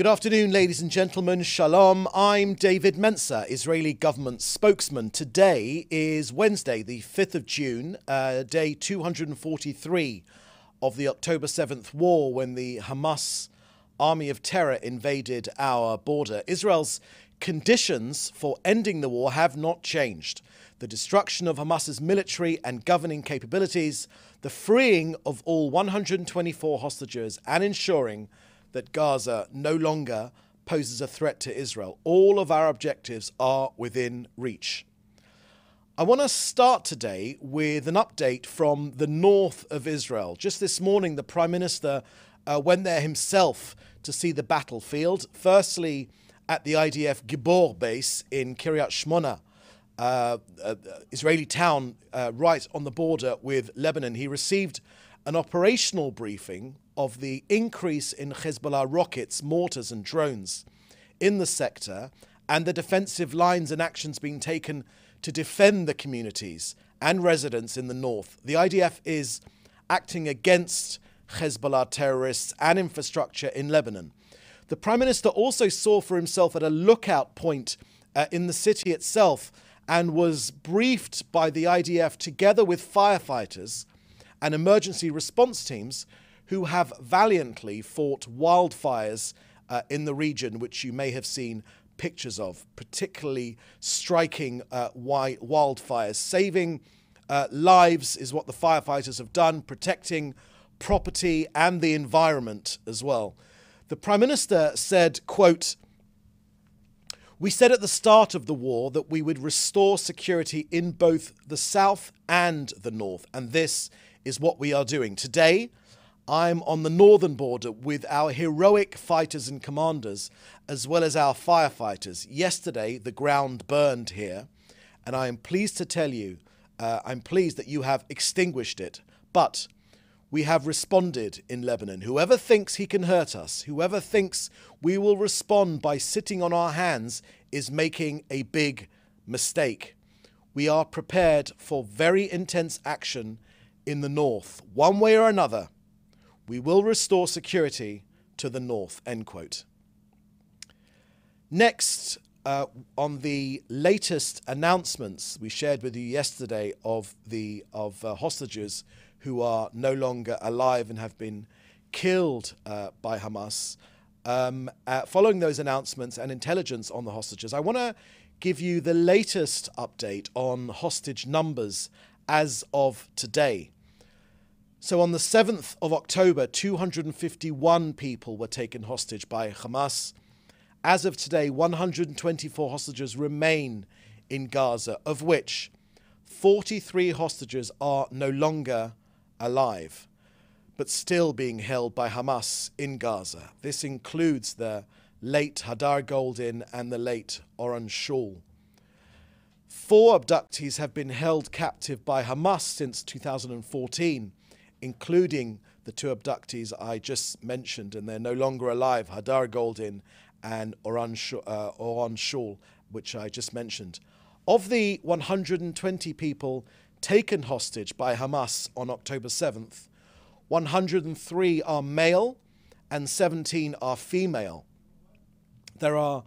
Good afternoon, ladies and gentlemen. Shalom. I'm David Mencer, Israeli government spokesman. Today is Wednesday, the 5th of June, day 243 of the October 7th war, when the Hamas army of terror invaded our border. Israel's conditions for ending the war have not changed. The destruction of Hamas's military and governing capabilities, the freeing of all 124 hostages, and ensuring that Gaza no longer poses a threat to Israel. All of our objectives are within reach. I want to start today with an update from the north of Israel. Just this morning, the Prime Minister went there himself to see the battlefield. Firstly, at the IDF Gibor base in Kiryat Shmona, Israeli town right on the border with Lebanon. He received an operational briefing of the increase in Hezbollah rockets, mortars and drones in the sector, and the defensive lines and actions being taken to defend the communities and residents in the north. The IDF is acting against Hezbollah terrorists and infrastructure in Lebanon. The Prime Minister also saw for himself at a lookout point in the city itself and was briefed by the IDF together with firefighters and emergency response teams who have valiantly fought wildfires in the region, which you may have seen pictures of, particularly striking wildfires. Saving lives is what the firefighters have done, protecting property and the environment as well. The Prime Minister said, quote, "We said at the start of the war that we would restore security in both the south and the north, and this is what we are doing. Today, I'm on the northern border with our heroic fighters and commanders, as well as our firefighters. Yesterday, the ground burned here, and I am pleased to tell you, I'm pleased that you have extinguished it. But we have responded in Lebanon. Whoever thinks he can hurt us, whoever thinks we will respond by sitting on our hands, is making a big mistake. We are prepared for very intense action in the north. One way or another, we will restore security to the north," end quote. Next, on the latest announcements we shared with you yesterday of hostages who are no longer alive and have been killed by Hamas. Following those announcements and intelligence on the hostages, I want to give you the latest update on hostage numbers as of today. So on the 7th of October, 251 people were taken hostage by Hamas. As of today, 124 hostages remain in Gaza, of which 43 hostages are no longer alive, but still being held by Hamas in Gaza. This includes the late Hadar Goldin and the late Oren Shul. 4 abductees have been held captive by Hamas since 2014, including the 2 abductees I just mentioned, and they're no longer alive, Hadar Goldin and Oren Shul, which I just mentioned. Of the 120 people taken hostage by Hamas on October 7th, 103 are male and 17 are female. There are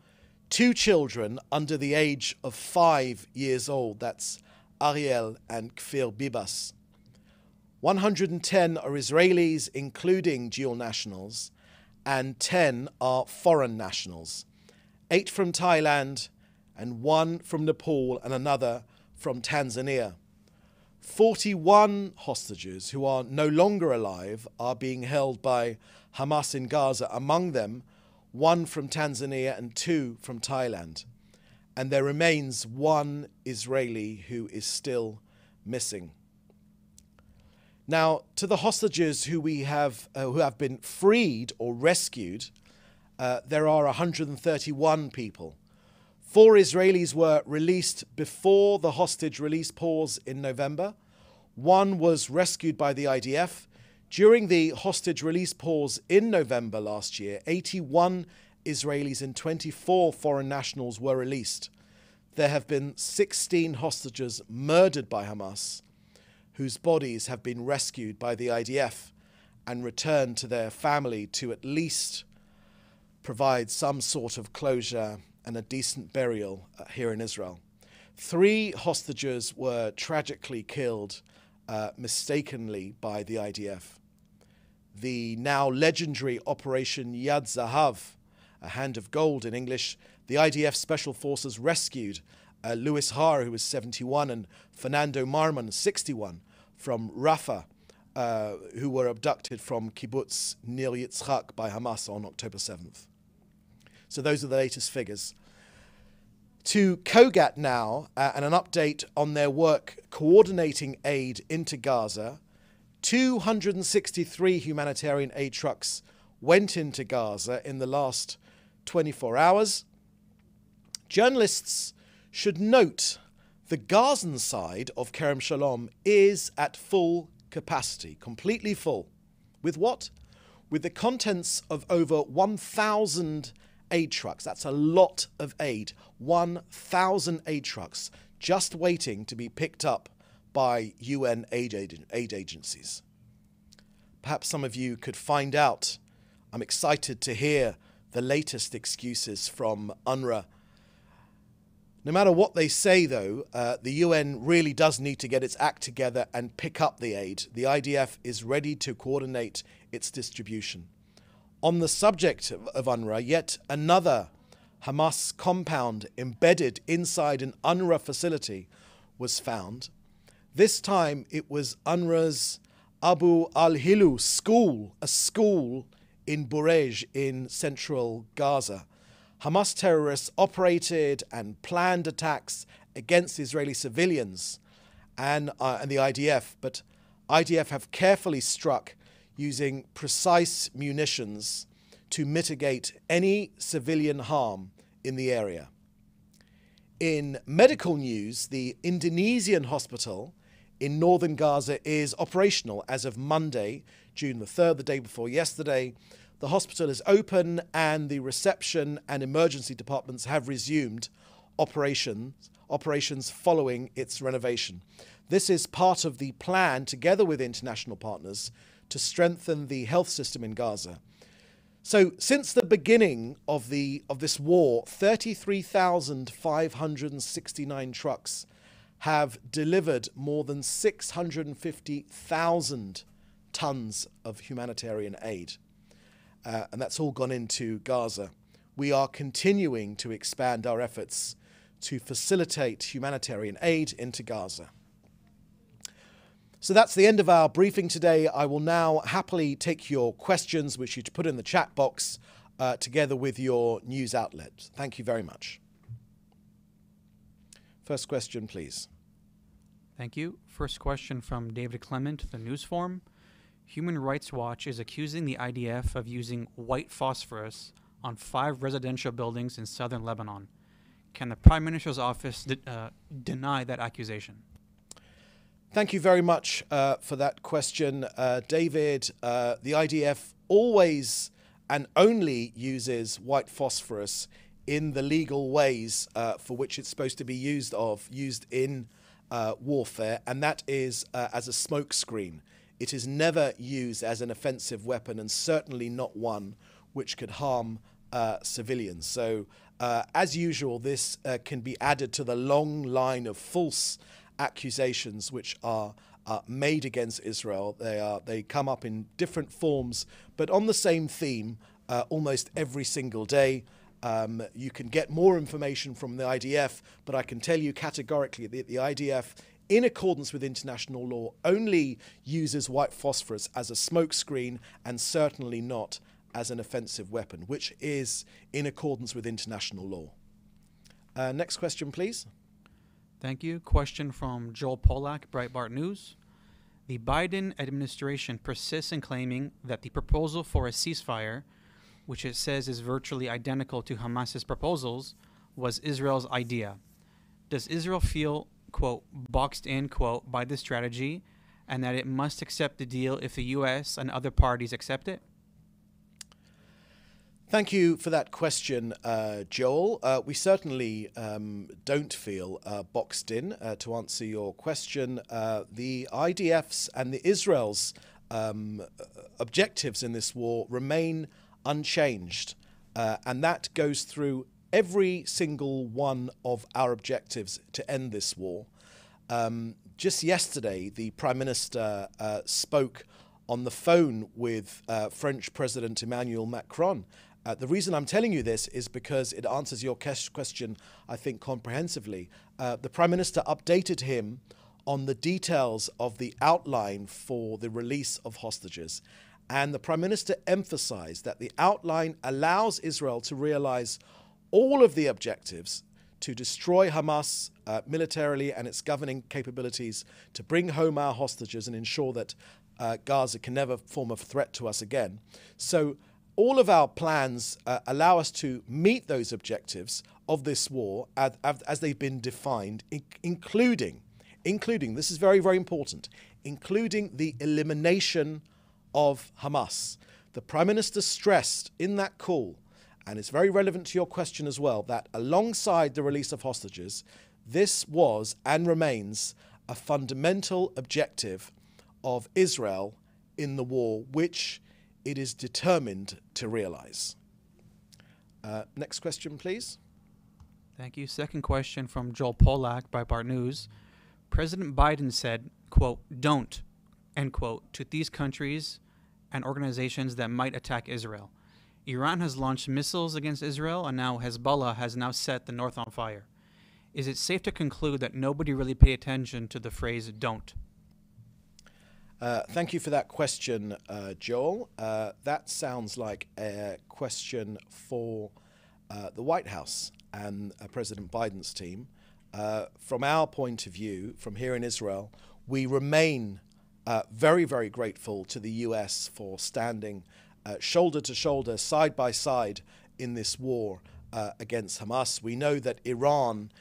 2 children under the age of 5 years old. That's Ariel and Kfir Bibas. 110 are Israelis, including dual nationals, and 10 are foreign nationals. 8 from Thailand, and 1 from Nepal, and another from Tanzania. 41 hostages who are no longer alive are being held by Hamas in Gaza, among them 1 from Tanzania and 2 from Thailand. And there remains 1 Israeli who is still missing. Now, to the hostages who have been freed or rescued, there are 131 people. 4 Israelis were released before the hostage release pause in November. 1 was rescued by the IDF. During the hostage release pause in November last year, 81 Israelis and 24 foreign nationals were released. There have been 16 hostages murdered by Hamas, whose bodies have been rescued by the IDF and returned to their family to at least provide some sort of closure and a decent burial here in Israel. 3 hostages were tragically killed mistakenly by the IDF. The now legendary Operation Yad Zahav, a hand of gold in English, the IDF Special Forces rescued Louis Har, who was 71, and Fernando Marman, 61, from Rafah, who were abducted from Kibbutz Nir Yitzchak by Hamas on October 7th. So those are the latest figures. To Kogat now, and an update on their work coordinating aid into Gaza. 263 humanitarian aid trucks went into Gaza in the last 24 hours. Journalists should note the Gazan side of Kerem Shalom is at full capacity, completely full. With what? With the contents of over 1,000 aid trucks. That's a lot of aid. 1,000 aid trucks just waiting to be picked up by UN aid agencies. Perhaps some of you could find out. I'm excited to hear the latest excuses from UNRWA. No matter what they say, though, the UN really does need to get its act together and pick up the aid. The IDF is ready to coordinate its distribution. On the subject of UNRWA, yet another Hamas compound embedded inside an UNRWA facility was found. This time it was UNRWA's Abu al-Hilu school, a school in Burej in central Gaza. Hamas terrorists operated and planned attacks against Israeli civilians and the IDF, but IDF have carefully struck using precise munitions to mitigate any civilian harm in the area. In medical news, the Indonesian hospital in northern Gaza is operational as of Monday, June the 3rd, the day before yesterday. The hospital is open and the reception and emergency departments have resumed operations following its renovation. This is part of the plan, together with international partners, to strengthen the health system in Gaza. So since the beginning of this war, 33,569 trucks have delivered more than 650,000 tons of humanitarian aid. And that's all gone into Gaza. We are continuing to expand our efforts to facilitate humanitarian aid into Gaza. So that's the end of our briefing today. I will now happily take your questions, which you put in the chat box, together with your news outlet. Thank you very much. First question, please. Thank you. First question from David Clement, the News Forum. Human Rights Watch is accusing the IDF of using white phosphorus on 5 residential buildings in southern Lebanon. Can the Prime Minister's office deny that accusation? Thank you very much for that question, David. The IDF always and only uses white phosphorus in the legal ways for which it's supposed to be used in warfare, and that is as a smokescreen. It is never used as an offensive weapon, and certainly not one which could harm civilians. So, as usual, this can be added to the long line of false accusations which are made against Israel. They come up in different forms, but on the same theme almost every single day. You can get more information from the IDF, but I can tell you categorically that the IDF, in accordance with international law, only uses white phosphorus as a smokescreen and certainly not as an offensive weapon, which is in accordance with international law. Next question, please. Thank you. Question from Joel Polak, Breitbart News. The Biden administration persists in claiming that the proposal for a ceasefire, which it says is virtually identical to Hamas's proposals, was Israel's idea. Does Israel feel, quote, boxed in, quote, by this strategy, and that it must accept the deal if the U.S. and other parties accept it? Thank you for that question, Joel. We certainly don't feel boxed in. To answer your question, the IDF's and the Israel's objectives in this war remain unchanged. And that goes through every single one of our objectives to end this war. Just yesterday, the Prime Minister spoke on the phone with French President Emmanuel Macron. The reason I'm telling you this is because it answers your question, I think, comprehensively. The Prime Minister updated him on the details of the outline for the release of hostages. And the Prime Minister emphasized that the outline allows Israel to realize all of the objectives to destroy Hamas militarily and its governing capabilities, to bring home our hostages and ensure that Gaza can never form a threat to us again. So all of our plans allow us to meet those objectives of this war as they've been defined, including, this is very, very important, including the elimination of Hamas. The Prime Minister stressed in that call, and it's very relevant to your question as well, that alongside the release of hostages, this was and remains a fundamental objective of Israel in the war, which it is determined to realize. Next question, please. Thank you. Second question from Joel Pollack, Breitbart News. President Biden said, quote, "Don't," end quote, to these countries and organizations that might attack Israel. Iran has launched missiles against Israel, and now Hezbollah has now set the north on fire. Is it safe to conclude that nobody really paid attention to the phrase "don't"? Thank you for that question, Joel. That sounds like a question for the White House and President Biden's team. From our point of view, from here in Israel, we remain very, very grateful to the US for standing shoulder to shoulder, side by side in this war against Hamas. We know that Iran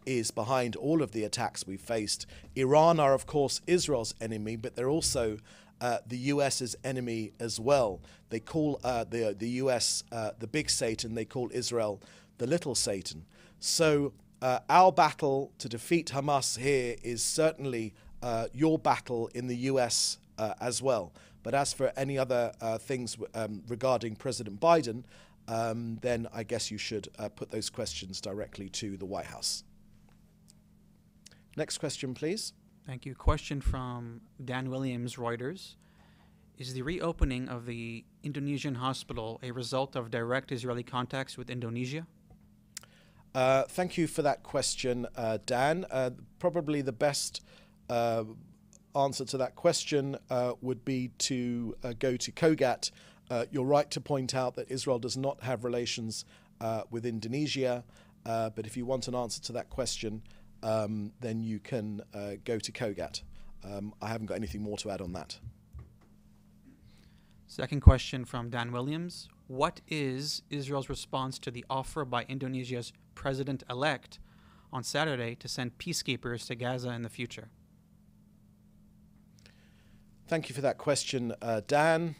is behind all of the attacks we've faced. Iran are, of course, Israel's enemy, but they're also the US's enemy as well. They call the US the big Satan. They call Israel the little Satan. So our battle to defeat Hamas here is certainly your battle in the US as well. But as for any other things regarding President Biden, then I guess you should put those questions directly to the White House. Next question, please. Thank you. Question from Dan Williams, Reuters. Is the reopening of the Indonesian hospital a result of direct Israeli contacts with Indonesia? Thank you for that question, Dan. Probably the best answer to that question would be to go to COGAT. You're right to point out that Israel does not have relations with Indonesia, but if you want an answer to that question, then you can go to COGAT. I haven't got anything more to add on that. Second question from Dan Williams. What is Israel's response to the offer by Indonesia's president-elect on Saturday to send peacekeepers to Gaza in the future? Thank you for that question, Dan.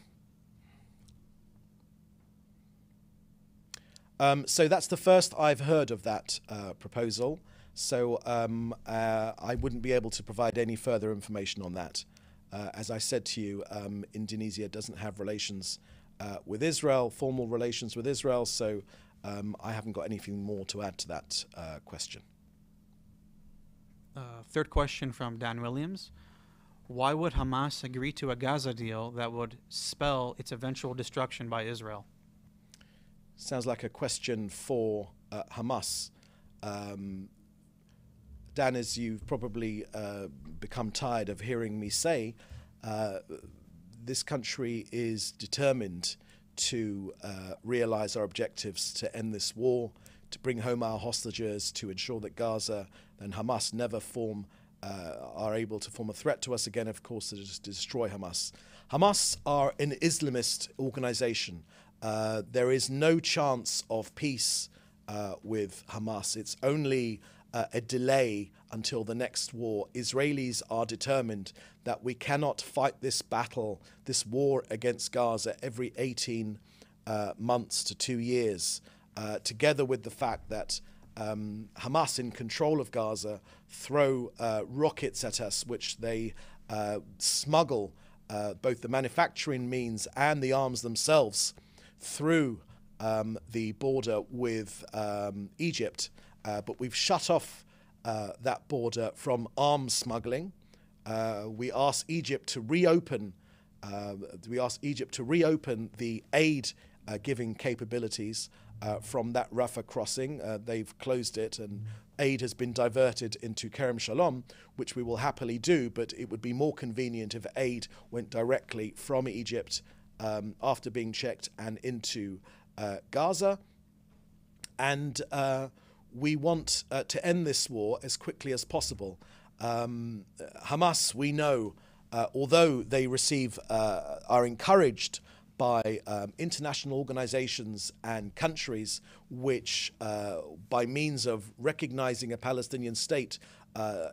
So that's the first I've heard of that proposal. So I wouldn't be able to provide any further information on that. As I said to you, Indonesia doesn't have relations with Israel, formal relations with Israel, so I haven't got anything more to add to that question. Third question from Dan Williams. Why would Hamas agree to a Gaza deal that would spell its eventual destruction by Israel? Sounds like a question for Hamas. Dan, as you've probably become tired of hearing me say, this country is determined to realize our objectives to end this war, to bring home our hostages, to ensure that Gaza and Hamas never are able to form a threat to us again, of course, to just destroy Hamas. Hamas are an Islamist organization. There is no chance of peace with Hamas. It's only a delay until the next war. Israelis are determined that we cannot fight this battle, this war against Gaza every 18 months to 2 years, together with the fact that Hamas, in control of Gaza, throw rockets at us, which they smuggle both the manufacturing means and the arms themselves through the border with Egypt, but we've shut off that border from arms smuggling. We asked Egypt to reopen. The aid giving capabilities from that Rafah crossing. They've closed it, and aid has been diverted into Kerem Shalom, which we will happily do, but it would be more convenient if aid went directly from Egypt after being checked and into Gaza. And we want to end this war as quickly as possible. Hamas, we know, although they are encouraged by international organizations and countries which, by means of recognizing a Palestinian state,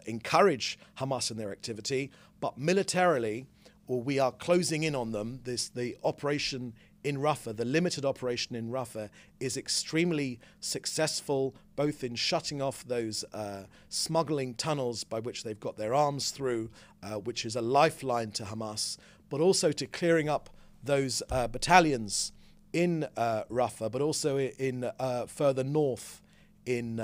encourage Hamas in their activity, but militarily, we are closing in on them. The operation in Rafah, the limited operation in Rafah, is extremely successful, both in shutting off those smuggling tunnels by which they've got their arms through, which is a lifeline to Hamas, but also to clearing up those battalions in Rafah, but also in further north in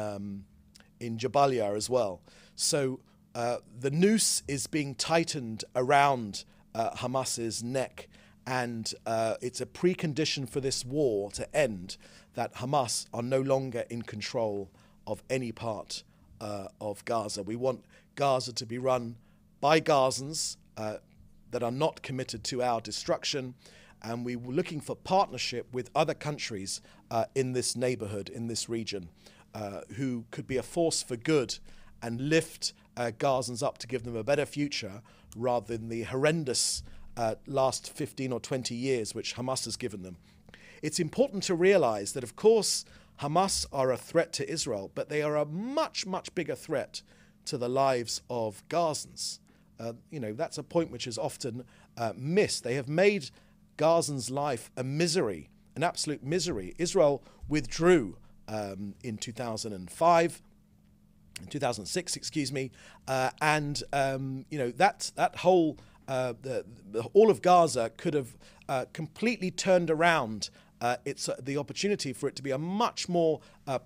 Jabalia as well. So the noose is being tightened around Hamas's neck, and it's a precondition for this war to end that Hamas are no longer in control of any part of Gaza. We want Gaza to be run by Gazans that are not committed to our destruction, and we were looking for partnership with other countries in this neighborhood, in this region, who could be a force for good and lift Gazans up to give them a better future rather than the horrendous last 15 or 20 years which Hamas has given them. It's important to realize that, of course, Hamas are a threat to Israel, but they are a much, much bigger threat to the lives of Gazans. That's a point which is often missed. They have made Gazans' life a misery, an absolute misery. Israel withdrew in 2006, and that whole all of Gaza could have completely turned around. It's the opportunity for it to be a much more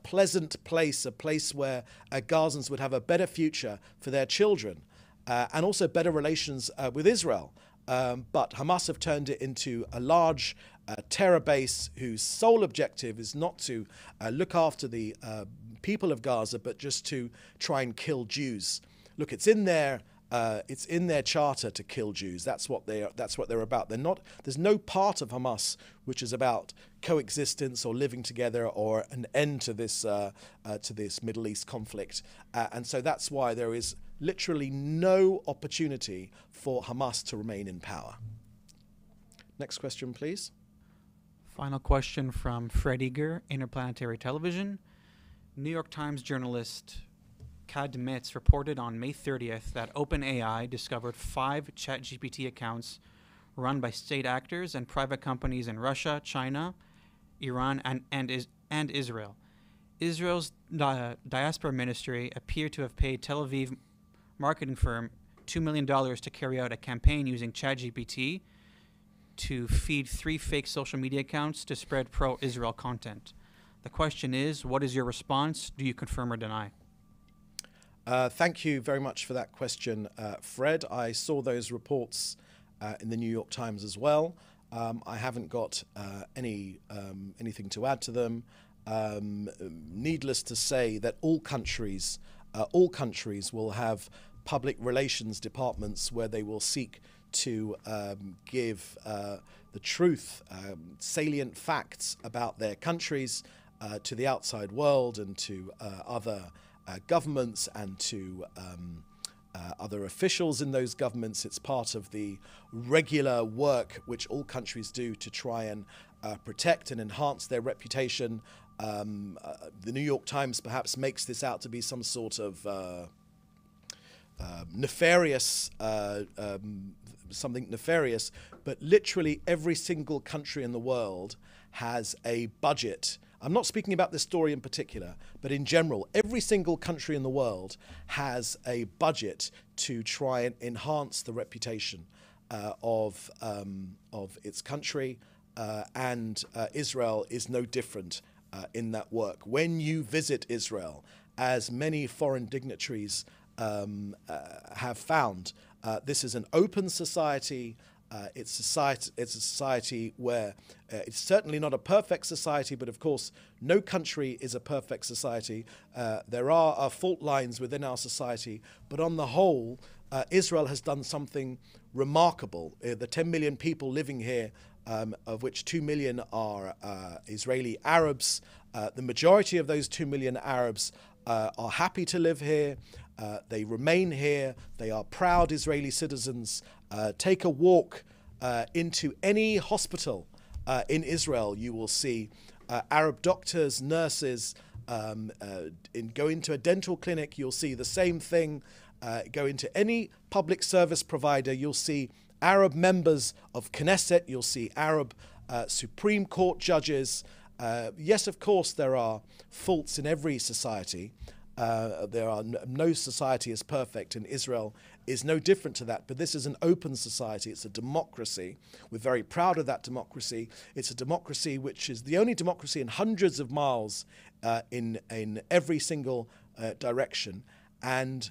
pleasant place, a place where Gazans would have a better future for their children, and also better relations with Israel. But Hamas have turned it into a large terror base whose sole objective is not to look after the people of Gaza, but just to try and kill Jews. Look, it's in their charter to kill Jews. That's what they're about. There's no part of Hamas which is about coexistence or living together or an end to this Middle East conflict. And so that's why there is literally no opportunity for Hamas to remain in power. Next question, please. Final question from Fred Eager, Interplanetary Television. New York Times journalist Kad Mitz reported on May 30th that OpenAI discovered 5 ChatGPT accounts run by state actors and private companies in Russia, China, Iran, and Israel. Israel's diaspora ministry appeared to have paid Tel Aviv marketing firm $2 million to carry out a campaign using ChatGPT to feed 3 fake social media accounts to spread pro-Israel content. The question is, what is your response? Do you confirm or deny? Thank you very much for that question, Fred. I saw those reports in the New York Times as well. I haven't got anything to add to them. Needless to say that all countries will have public relations departments where they will seek to give the truth, salient facts about their countries to the outside world and to other governments and to other officials in those governments. It's part of the regular work which all countries do to try and protect and enhance their reputation. The New York Times perhaps makes this out to be some sort of nefarious, something nefarious, but literally every single country in the world has a budget. I'm not speaking about this story in particular, but in general, every single country in the world has a budget to try and enhance the reputation of its country. and Israel is no different in that work. When you visit Israel, as many foreign dignitaries have found, this is an open society. It's a society where it's certainly not a perfect society, but of course, no country is a perfect society. There are fault lines within our society, but on the whole, Israel has done something remarkable. The 10 million people living here, of which 2 million are Israeli Arabs, the majority of those 2 million Arabs are happy to live here. They remain here. They are proud Israeli citizens. Take a walk into any hospital in Israel. You will see Arab doctors, nurses. Go into a dental clinic, you'll see the same thing. Go into any public service provider, you'll see Arab members of Knesset. You'll see Arab Supreme Court judges. Yes, of course, there are faults in every society. No society is perfect, and Israel is no different to that. But this is an open society. It's a democracy. We're very proud of that democracy. It's a democracy which is the only democracy in hundreds of miles in every single direction. And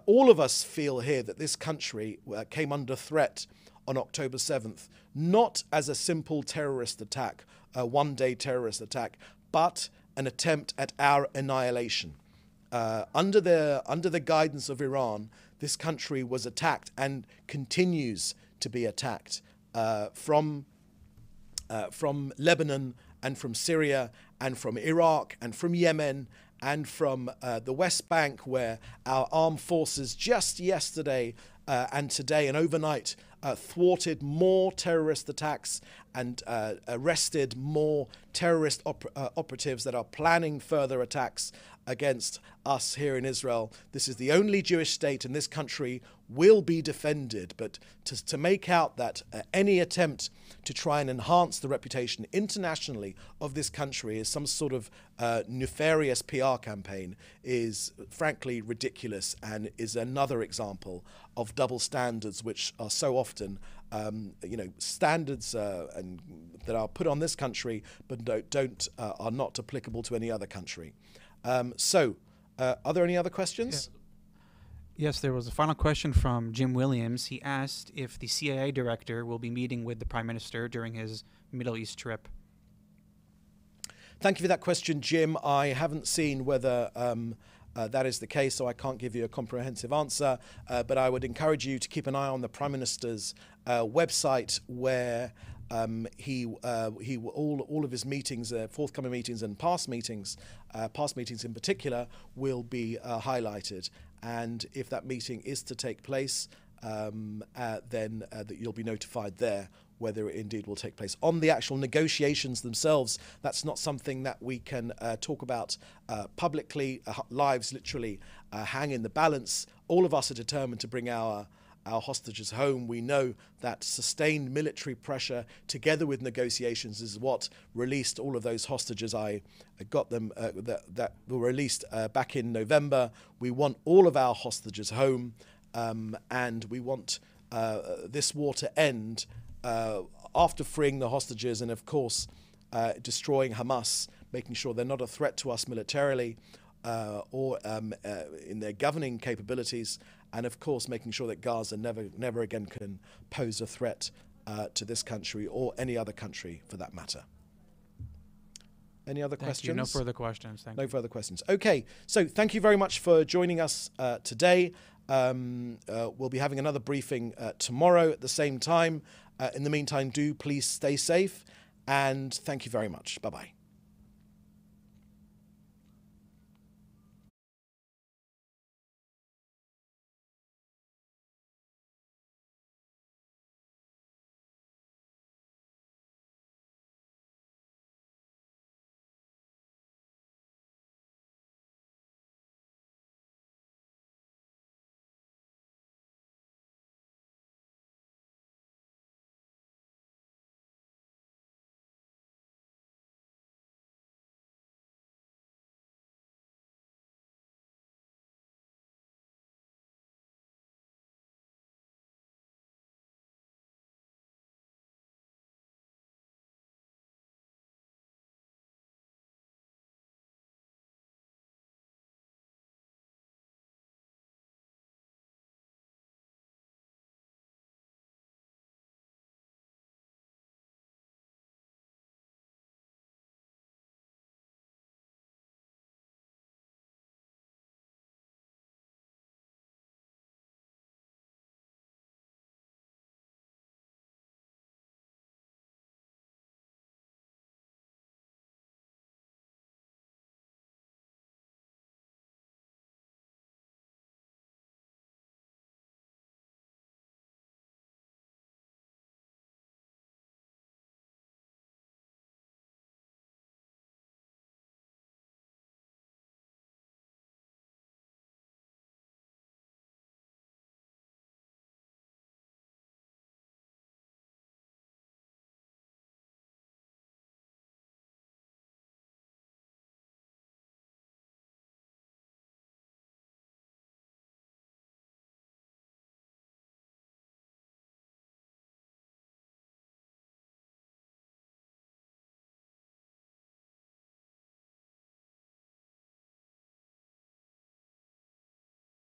all of us feel here that this country came under threat on October 7th, not as a simple terrorist attack, a one-day terrorist attack, but an attempt at our annihilation. Under the guidance of Iran, this country was attacked and continues to be attacked from Lebanon and from Syria and from Iraq and from Yemen and from the West Bank, where our armed forces just yesterday and today and overnight thwarted more terrorist attacks and arrested more terrorist operatives that are planning further attacks against us here in Israel. This is the only Jewish state, and this country will be defended. But to make out that any attempt to try and enhance the reputation internationally of this country is some sort of nefarious PR campaign is frankly ridiculous, and is another example of double standards, which are so often standards and that are put on this country but are not applicable to any other country. Are there any other questions? Yeah. Yes, there was a final question from Jim Williams. He asked if the CIA director will be meeting with the Prime Minister during his Middle East trip. Thank you for that question, Jim. I haven't seen whether that is the case, so I can't give you a comprehensive answer. But I would encourage you to keep an eye on the Prime Minister's website, where all of his meetings, forthcoming meetings and past meetings in particular, will be highlighted. And if that meeting is to take place, then that you'll be notified there whether it indeed will take place. On the actual negotiations themselves, that's not something that we can talk about publicly. Lives literally hang in the balance. All of us are determined to bring our hostages home. We know that sustained military pressure together with negotiations is what released all of those hostages. I got them that were released back in November. We want all of our hostages home, and we want this war to end after freeing the hostages and, of course, destroying Hamas, making sure they're not a threat to us militarily or in their governing capabilities, and of course making sure that Gaza never again can pose a threat to this country or any other country for that matter. Any other questions? No further questions. Thank you. No further questions. Okay, so thank you very much for joining us today. We'll be having another briefing tomorrow at the same time. In the meantime, do please stay safe, and thank you very much. Bye-bye.